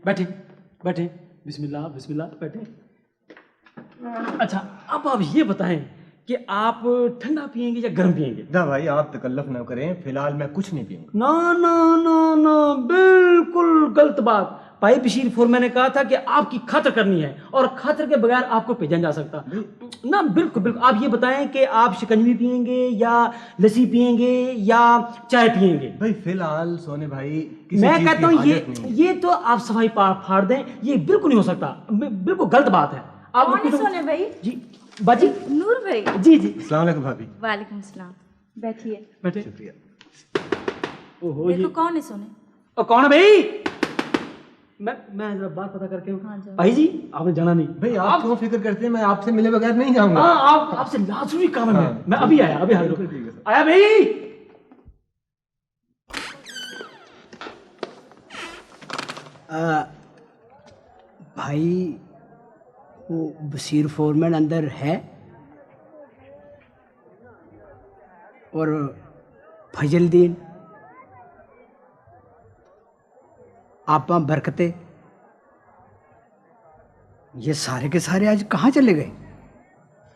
بیٹھے بیٹھے, بسم اللہ بسم اللہ, بیٹھے. اچھا اب آپ یہ بتائیں کہ آپ ٹھنڈا پئیں گے یا گرم پئیں گے؟ نہ بھائی آپ تکلف نہ کریں, فی الحال میں کچھ نہیں پیوں گا. نا نا نا نا, بالکل غلط بات. بھائی بشیر فورمین نے کہا تھا کہ آپ کی خاطر کرنی ہے اور خاطر کے بغیر آپ کو بھیجا جا سکتا نا. بالکل بالکل. آپ یہ بتائیں کہ آپ شکنجی پئیں گے یا لسی پئیں گے یا چائے پئیں گے؟ بھائی فی الحال سونے بھائی میں کہتا ہوں یہ تو آپ صفائی پھاڑ دیں, یہ بالکل نہیں ہو سکتا, بالکل غلط بات ہے. آپ سونے بھائی؟ جی باجی نور بھائی. جی جی. السلام علیکم بھابھی. وعلیکم السلام. بیٹھیے بیٹھے. شکریہ. اوہو دیکھو کون ہے سونے. کون ہے بھائی؟ میں ذرا بات پتہ کر کے ہوں. بھائی جی آپ نے جانا نہیں. بھائی آپ کیوں فکر کرتے ہیں, میں آپ سے ملے بغیر نہیں جاؤں گا. ہاں آپ سے لازمی کام ہے. میں ابھی آیا, ابھی حاضر آیا بھائی. بھائی وہ بشیر فورمین اندر ہے اور فضل الدین, آپا برکتے, یہ سارے کے سارے آج کہاں چلے گئے؟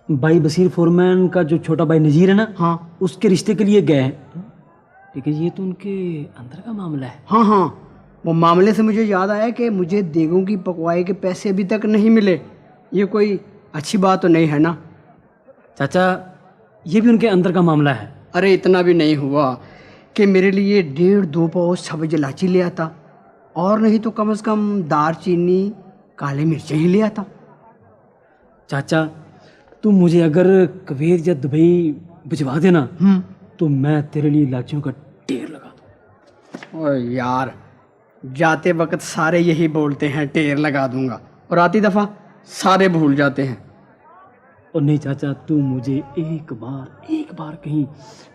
بھائی بشیر فورمین کا جو چھوٹا بھائی نذیر ہے نا, ہاں اس کے رشتے کے لیے گئے ہیں, لیکن یہ تو ان کے اندر کا معاملہ ہے. ہاں, وہ معاملے سے مجھے یاد آیا کہ مجھے دیگوں کی پکوائی کے پیسے ابھی تک نہیں ملے. یہ کوئی اچھی بات تو نہیں ہے نا؟ چاچا یہ بھی ان کے اندر کا معاملہ ہے. ارے اتنا بھی نہیں ہوا کہ میرے لیے 1.5-2 پاؤ سبز الائچی لے آتا, اور نہیں تو کم از کم دار چینی کالے مرچیں ہی لے آتا. چاچا تم مجھے اگر کویت یا دبئی بھجوا دینا تو میں تیرے لیے الائچیوں کا ڈھیر لگا دوں. اوہ یار, جاتے وقت سارے یہی بولتے ہیں ڈھیر لگا دوں گا, اور آتی دفعہ سارے بھول جاتے ہیں. اور نہیں چاچا, تو مجھے ایک بار کہیں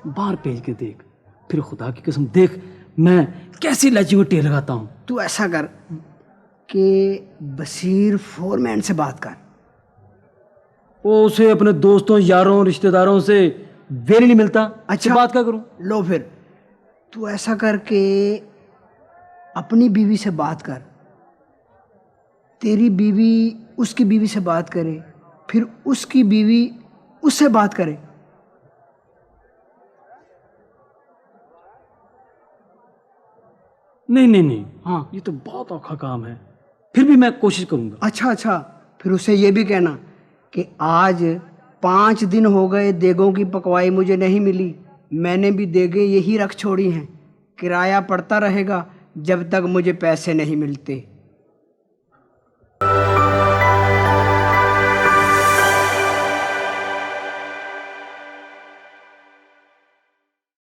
باہر بھیج کے دیکھ, پھر خدا کی قسم دیکھ میں کیسی الائچی کو ڈھیر لگاتا ہوں. تو ایسا کر کہ بشیر فورمین سے بات کر. وہ اسے اپنے دوستوں یاروں رشتہ داروں سے ویل نہیں ملتا. اچھا بات کیا کروں؟ لو پھر تو ایسا کر کے اپنی بیوی سے بات کر, تیری بیوی اس کی بیوی سے بات کرے, پھر اس کی بیوی اس سے بات کرے. نہیں ہاں, یہ تو بہت اوکھا کام ہے, پھر بھی میں کوشش کروں گا. اچھا, پھر اسے یہ بھی کہنا کہ آج 5 دن ہو گئے دیگوں کی پکوائی مجھے نہیں ملی, میں نے بھی دیگیں یہی رکھ چھوڑی ہیں, کرایہ پڑتا رہے گا جب تک مجھے پیسے نہیں ملتے.